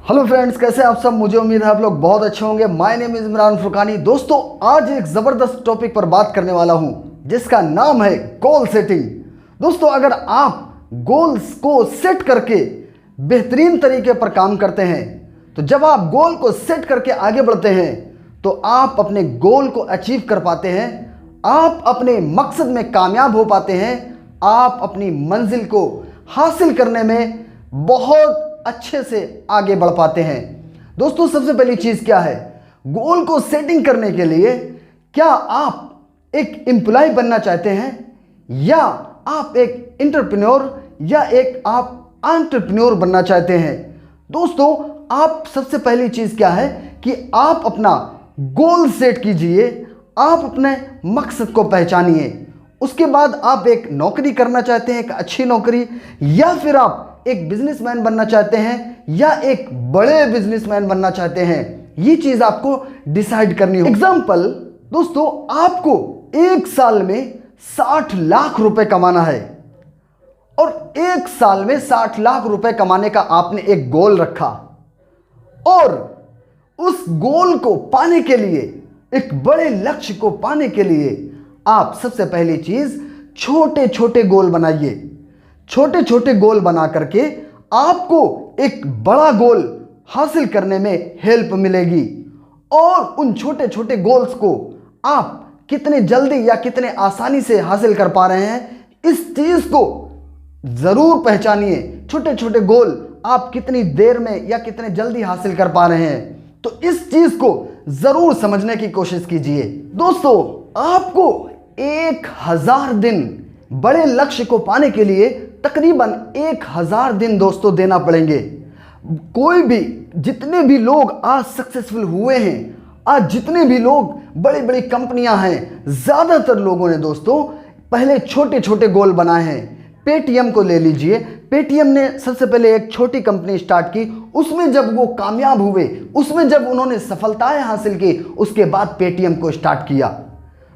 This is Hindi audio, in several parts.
हेलो फ्रेंड्स, कैसे आप सब। मुझे उम्मीद है आप लोग बहुत अच्छे होंगे। My name is Imran Furqani. दोस्तों, आज एक ज़बरदस्त टॉपिक पर बात करने वाला हूं जिसका नाम है गोल सेटिंग। दोस्तों, अगर आप गोल्स को सेट करके बेहतरीन तरीके पर काम करते हैं तो जब आप गोल को सेट करके आगे बढ़ते हैं तो आप अपने गोल को अचीव कर पाते हैं, आप अपने मकसद में कामयाब हो पाते हैं, आप अपनी मंजिल को हासिल करने में बहुत अच्छे से आगे बढ़ पाते हैं। दोस्तों, सबसे पहली चीज़ क्या है, गोल को सेटिंग करने के लिए क्या आप एक एम्प्लॉय बनना चाहते हैं या आप एक एंटरप्रेन्योर या एक आप एंटरप्रेन्योर बनना चाहते हैं। दोस्तों, आप सबसे पहली चीज़ क्या है कि आप अपना गोल सेट कीजिए, आप अपने मकसद को पहचानिए। उसके बाद आप एक नौकरी करना चाहते हैं, एक अच्छी नौकरी, या फिर आप एक बिजनेसमैन बनना चाहते हैं या एक बड़े बिजनेसमैन बनना चाहते हैं, ये चीज आपको डिसाइड करनी होगी। एग्जाम्पल, दोस्तों, आपको एक साल में 60 लाख रुपए कमाना है और एक साल में 60 लाख रुपए कमाने का आपने एक गोल रखा और उस गोल को पाने के लिए, एक बड़े लक्ष्य को पाने के लिए आप सबसे पहली चीज छोटे छोटे गोल बनाइए। छोटे छोटे गोल बना करके आपको एक बड़ा गोल हासिल करने में हेल्प मिलेगी और उन छोटे छोटे गोल्स को आप कितने जल्दी या कितने आसानी से हासिल कर पा रहे हैं, इस चीज को जरूर पहचानिए। छोटे छोटे गोल आप कितनी देर में या कितने जल्दी हासिल कर पा रहे हैं, तो इस चीज को जरूर समझने की कोशिश कीजिए। दोस्तों, आपको 1000 दिन बड़े लक्ष्य को पाने के लिए तकरीबन 1000 दिन दोस्तों देना पड़ेंगे। कोई भी, जितने भी लोग आज सक्सेसफुल हुए हैं, आज जितने भी लोग बड़ी बड़ी कंपनियां हैं, ज़्यादातर लोगों ने दोस्तों पहले छोटे छोटे गोल बनाए हैं। पेटीएम को ले लीजिए, पेटीएम ने सबसे पहले एक छोटी कंपनी स्टार्ट की, उसमें जब वो कामयाब हुए, उसमें जब उन्होंने सफलताएं हासिल की, उसके बाद पेटीएम को स्टार्ट किया।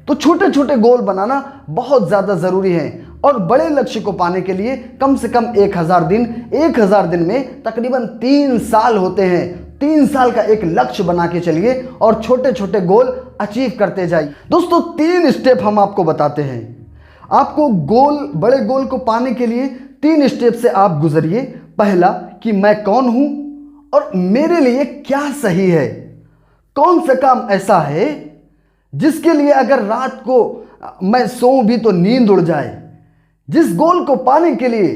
तो छोटे छोटे गोल बनाना बहुत ज़्यादा ज़रूरी है और बड़े लक्ष्य को पाने के लिए कम से कम 1000 दिन, 1000 दिन में तकरीबन 3 साल होते हैं। 3 साल का एक लक्ष्य बना के चलिए और छोटे छोटे गोल अचीव करते जाइए। दोस्तों, 3 स्टेप हम आपको बताते हैं। आपको गोल, बड़े गोल को पाने के लिए 3 स्टेप से आप गुजरिए। पहला कि मैं कौन हूं और मेरे लिए क्या सही है। कौन सा काम ऐसा है जिसके लिए अगर रात को मैं सोऊं भी तो नींद उड़ जाए। जिस गोल को पाने के लिए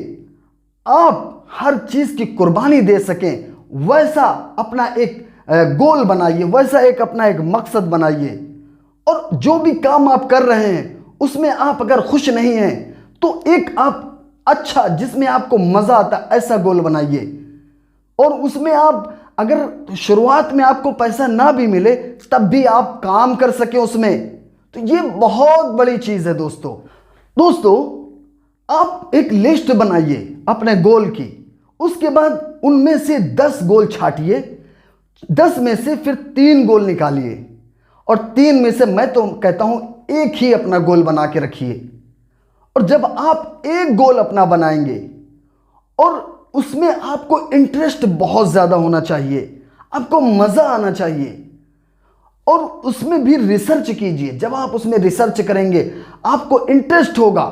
आप हर चीज की कुर्बानी दे सकें, वैसा अपना एक गोल बनाइए, वैसा एक अपना एक मकसद बनाइए। और जो भी काम आप कर रहे हैं उसमें आप अगर खुश नहीं हैं तो एक आप अच्छा, जिसमें आपको मजा आता, ऐसा गोल बनाइए। और उसमें आप, अगर शुरुआत में आपको पैसा ना भी मिले तब भी आप काम कर सके उसमें, तो ये बहुत बड़ी चीज है दोस्तों, आप एक लिस्ट बनाइए अपने गोल की। उसके बाद उनमें से 10 गोल छांटिए, 10 में से फिर 3 गोल निकालिए और 3 में से मैं तो कहता हूं एक ही अपना गोल बना के रखिए। और जब आप एक गोल अपना बनाएंगे और उसमें आपको इंटरेस्ट बहुत ज्यादा होना चाहिए, आपको मजा आना चाहिए और उसमें भी रिसर्च कीजिए। जब आप उसमें रिसर्च करेंगे, आपको इंटरेस्ट होगा,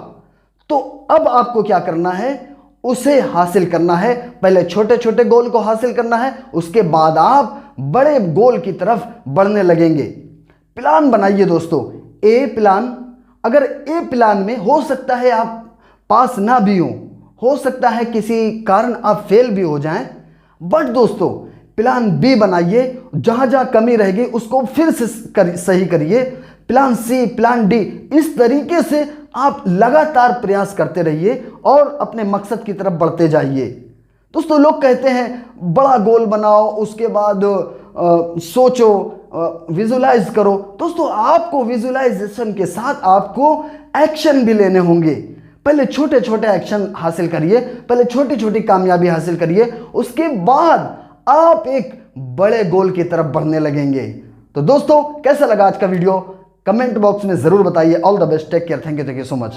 तो अब आपको क्या करना है, उसे हासिल करना है। पहले छोटे छोटे गोल को हासिल करना है, उसके बाद आप बड़े गोल की तरफ बढ़ने लगेंगे। प्लान बनाइए दोस्तों, ए प्लान। अगर ए प्लान में हो सकता है आप पास ना भी हो सकता है किसी कारण आप फेल भी हो जाएं, बट दोस्तों प्लान बी बनाइए। जहां जहां कमी रहेगी उसको फिर से सही करिए। प्लान सी, प्लान डी, इस तरीके से आप लगातार प्रयास करते रहिए और अपने मकसद की तरफ बढ़ते जाइए। दोस्तों, लोग कहते हैं बड़ा गोल बनाओ, उसके बाद सोचो, विजुलाइज करो। दोस्तों, आपको विजुलाइजेशन के साथ आपको एक्शन भी लेने होंगे। पहले छोटे छोटे एक्शन हासिल करिए, पहले छोटी छोटी कामयाबी हासिल करिए, उसके बाद आप एक बड़े गोल की तरफ बढ़ने लगेंगे। तो दोस्तों, कैसा लगा आज का वीडियो, कमेंट बॉक्स में जरूर बताइए। All the best, take care, thank you so much.